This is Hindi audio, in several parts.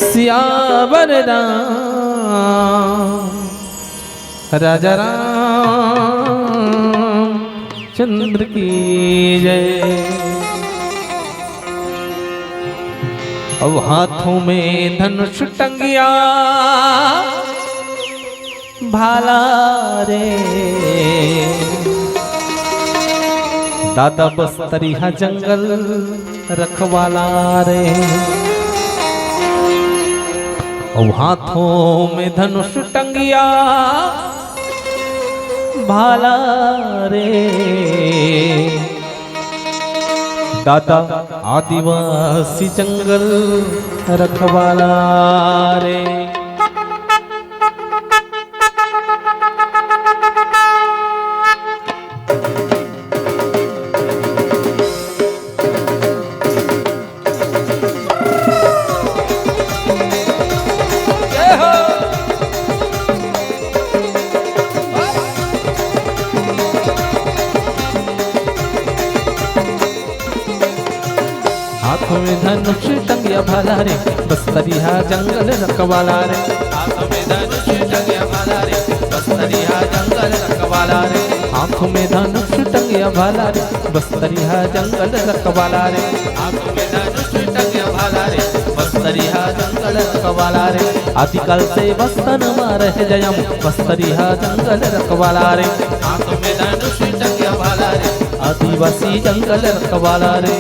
सियावर राम राजा राम चंद्र की जय। अब हाथों में धनुष टंगिया भाला रे, दादा बस्तरिया जंगल रखवाला रे। अब हाथों में धनुष टंगिया भाला रे, दादा आदिवासी जंगल रखवाला रे। हाथों में धनुष टंगिया भाला रे, बस्तरिया जंगल रखवाला रे। हाथों में धनुष टंगिया भाला रे, बस्तरिया जंगल रखवाला रे। हाथों में धनुष टंगिया भाला रे, बस्तरिया जंगल रखवाला रे। हाथों में धनुष टंगिया भाला रे, बस्तरिया जंगल रखवाला रे। आदिकाल से बस्तन मार जयम, बस्तरिया जंगल रखवाला रे। हाथों में धनुष टंगिया भाला रे, आदिवासी जंगल रखवाला रे।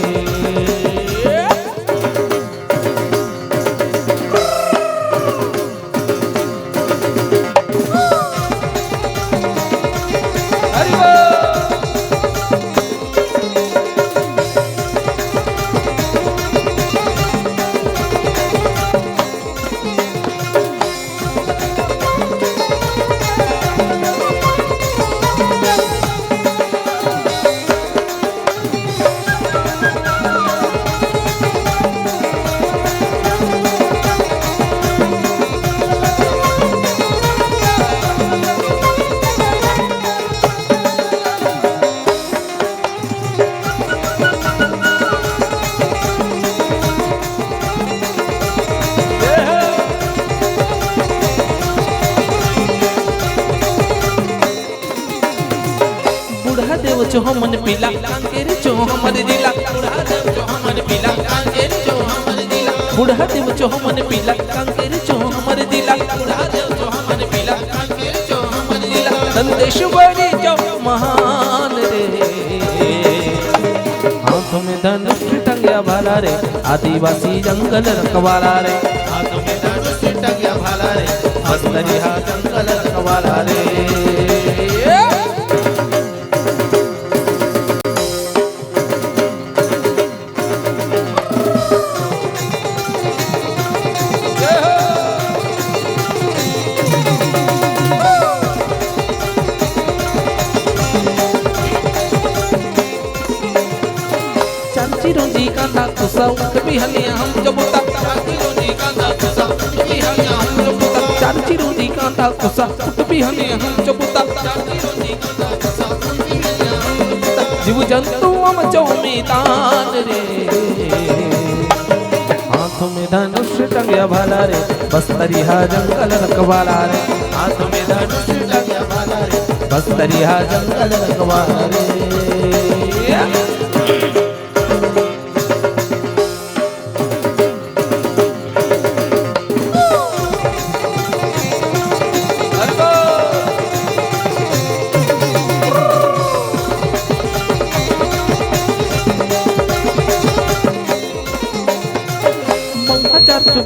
देव जो हमन पीला कांकेरी जो हमर जिला, बूढ़ा देव जो हमन पीला कांकेरी जो हमर जिला। बूढ़ा देव जो हमन पीला कांकेरी जो हमर जिला, बूढ़ा देव जो हमन पीला कांकेरी जो हमर जिला। नंदेश्वरी जो महान रे, हाथों में धनुष टंगिया भाला रे, आदिवासी जंगल रखवाला रे। हाथों में धनुष टंगिया भाला रे, बस्तरिया जंगल रखवाला रे। चिरोंजी कांदा कुसा उठ बिहलिया हम जबुता, चिरोंजी कांदा कुसा उठ बिहलिया हम जबुता। चार चिरोंजी कांदा कुसा उठ बिहलिया हम जबुता, चिरोंजी कांदा कुसा उठ बिहलिया हम जबुता। जीव जंतु हम जो मैदान रे, हाथों में धनुष टंगिया भाला रे, बस्तरिया जंगल रखवाला रे। हाथों में धनुष टंगिया भाला रे, बस्तरिया जंगल रखवाला रे।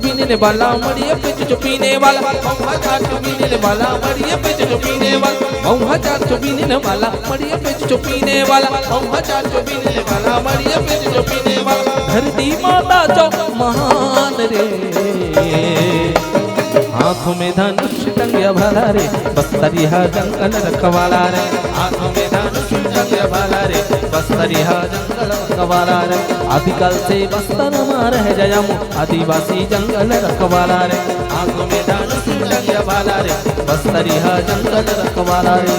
पीने वाला मड़िया पे जो पीने वाला, चार जो पीने वाला मड़िया पे जो पीने वाला। चार जो पीने वाला मड़िया पे जो पीने वाला, चार जो पीने वाला मड़िया पे जो पीने वाला। धरती माता जो महान रे, हाथों में धनुष टंगिया भाला रे, बस्तरिया जंगल रखवाला रे। हाथों में धनुष टंगिया भाला रे, बस्तरिया जंगल रखवाला रे। आदिकाल से बस्तर मार है जयम, आदिवासी जंगल रखवाला रे। हाथों में धनुष टंगिया भाला रे, बस्तरिया जंगल रखवाला रे।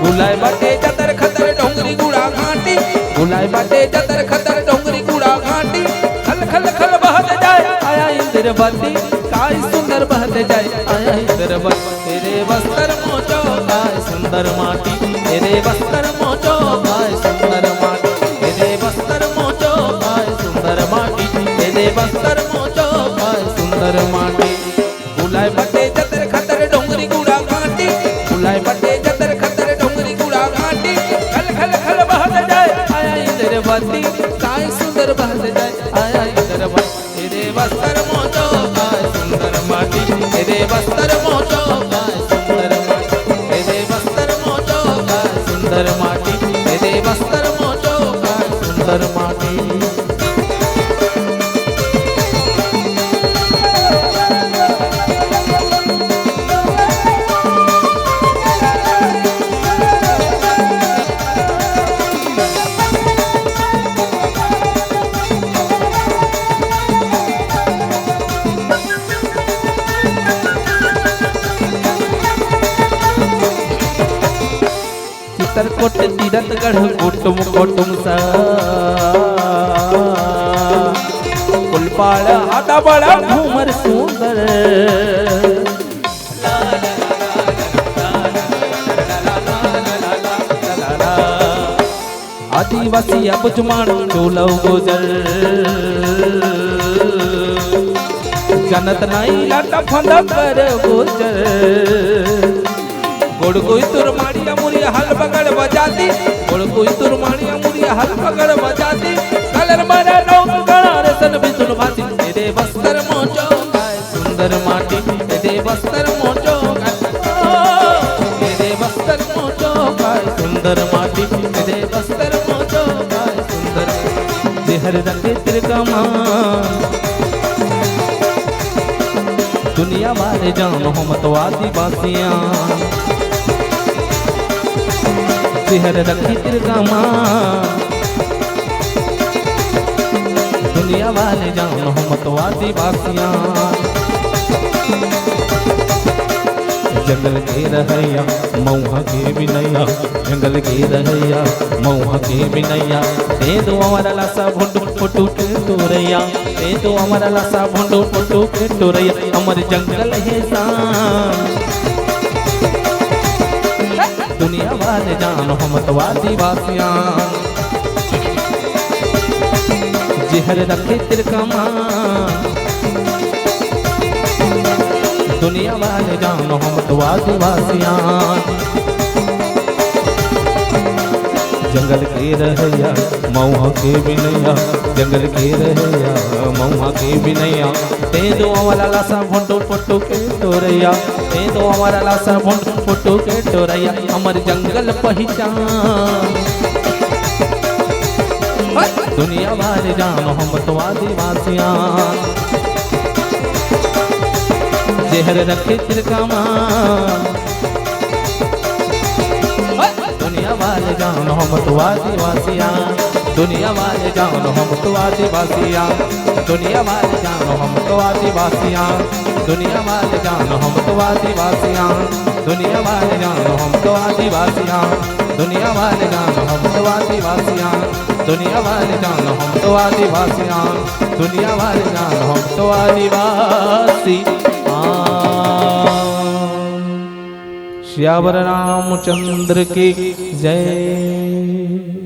बुलाए बाटे जतर खतर डोंगरी गुड़ा घाटी, बुलाए बाटे जतर खतर डोंगरी खल खल बहते जाए आया इंद्रवती काय सुंदर बहते जाए आया इंद्रवती तेरे वस्त्र मोचो काय सुंदर माटी तेरे वस्त्र मोचो काय सुंदर माटी तेरे वस्त्र मोचो काय सुंदर माटी तेरे वस्त्र मोचो काय सुंदर माटी बुलाए बटे जतर खतर डोंगरी गुड़ा घाटी बुलाए बटे जतर खतर डोंगरी गुड़ा घाटी खल खल खल बहते जाए आया इंद्रवती काय सुंदर बहते जाए आया इंद्रवती तेरे वस्त्र मोचो काय सुंदर माटी तेरे वस्त्र मोचो काय सुंदर माटी तेरे वस्त्र मोचो काय सुंदर माटी तेरे वस्त्र मोचो काय सुंदर माटी चित्रकोट तीरथगढ़ कुटुम कुटुम सा कुलपाड़ आटा बड़ा घूमर सुंदर आदिवासी अबुजमान चोलौ गुजर जनत नाई लाटा फंदा कर गुजर गोड़ कोई तुर माड़िया मुड़िया हल पकड़ बजाती गोड़ कोई तुर माड़िया मुड़िया हल पकड़ बजाती कलर मारा नौक गणा रसन भी तुन भाती तेरे वस्त्र मोचो काय सुंदर माटी तेरे वस्त्र मोचो तेरे वस्त्र मोचो काय सुंदर माटी तेरे वस्त्र मोचो काय सुंदर जेहर रंगे तिरकमा दुनिया वाले जान हो मत आदिवासियां सिहर रखी तिरगामा दुनिया वाले जान हो मत आदिवासियां जंगल के रहैया मऊहा के बिनैया जंगल के रहैया मऊहा के बिनैया ते दो हमारा लासा भुंडू फोटू के तोरैया ते दो हमारा लासा भुंडू फोटू के तोरैया अमर जंगल है शान दुनिया वाले जान हम तो आदिवासियां जिहर रखे तिरकमा दुनिया वाले जान हम तो आदिवासियां जंगल के रहैया मऊहा के बिनैया जंगल के रहैया मऊहा के बिनैया ते दो हमारा लासा भोंडो फोटो के तोरैया ते दो हमारा लासा भोंडो फोटो के तोरैया हमर जंगल पहचान दुनिया वाले जान हम तो आदिवासियां जेहर रखे तिरकमा दुनिया वाले जान हम तो आदिवासियां दुनिया वाले जान हम तो आदिवासियां दुनिया वाले जान हम तो आदिवासियां दुनिया वाले जान हम तो आदिवासियां दुनिया वाले जान हम तो आदिवासियां दुनिया वाले जान हम तो आदिवासियां दुनिया वाले जान हम तो आदिवासियां दुनिया वाले जान हम तो आदिवासी श्यावर रामचंद्र की जय।